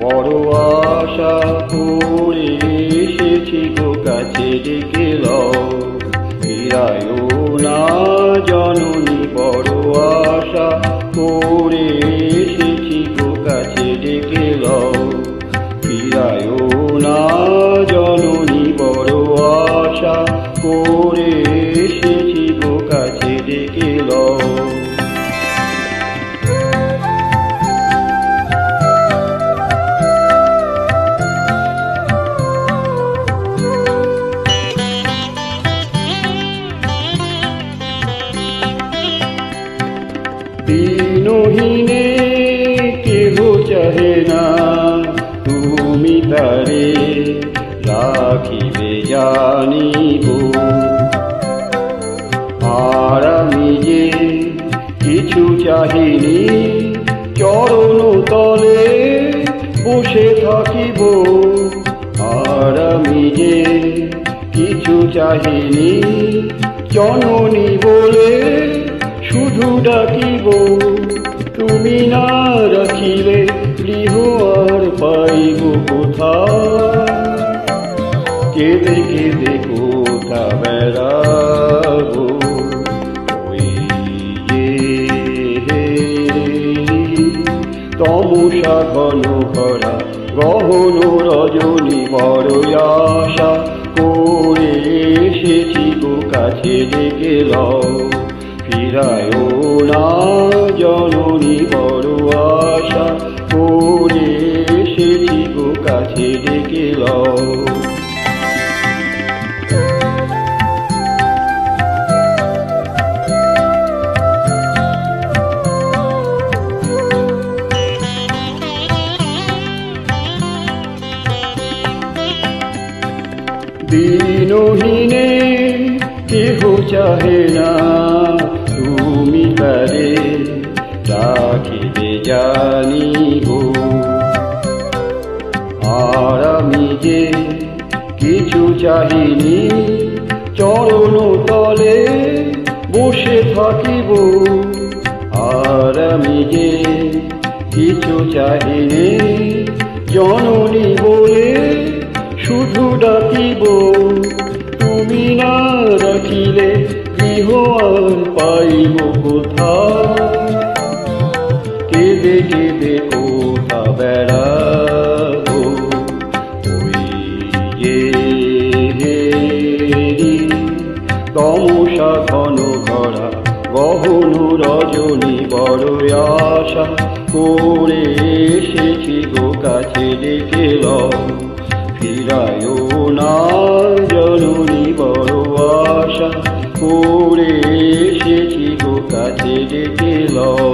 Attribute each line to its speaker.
Speaker 1: বড় আশা করে এসেছি গো কাছে ডেকে লও, ফিরায়ও না জননী। বড় আশা করে এসেছি গো কাছে ডেকে লও, ফিরায়ও না জননী। বড় আশা করে এসেছি গো কাছে ডেকে লও। দিনহীনে কেহ চাহে না, তুমি তারে রাখিবে জানিব। আর আমি যে কিছু চাহিনি, চরণ তলে বসে থাকিব। আর আমি যে কিছু চাহিনি, জননী বলে শুধু ডাকিব। তুমি না রাখিলে গৃহ আর পাইব কোথা, কেঁদে কেঁদে কোথা বেড়াব। ওই যে তমসা ঘন ভরা গহন রজনী, বড় আশা করে এসেছি গো কাছে ডেকে লও, ফিরায়ও না জননী। বড় আশা করে এসেছি গো কাছে ডেকে লও। দিনহীনে কেহ চাহে না, তুমি তারে রাখিবে জানিব। আর আমি যে কিছু চাহিনি, চরণ তলে বসে থাকিব। আর আমি যে কিছু চাহিনি, জননী বলে শুধু ডাকিব। তুমি না রাখিলে গৃহ আর পাইব কোথা, কেঁদে কেঁদে কোথা বেড়াব। ওই যে তমসা ঘন ভরা গহন রজনী, বড় আশা করে এসেছি গো কাছে ডেকে লও, ফিরায়ও না জননী। বড় আশা করে এসেছি গো কাছে ডেকে লও।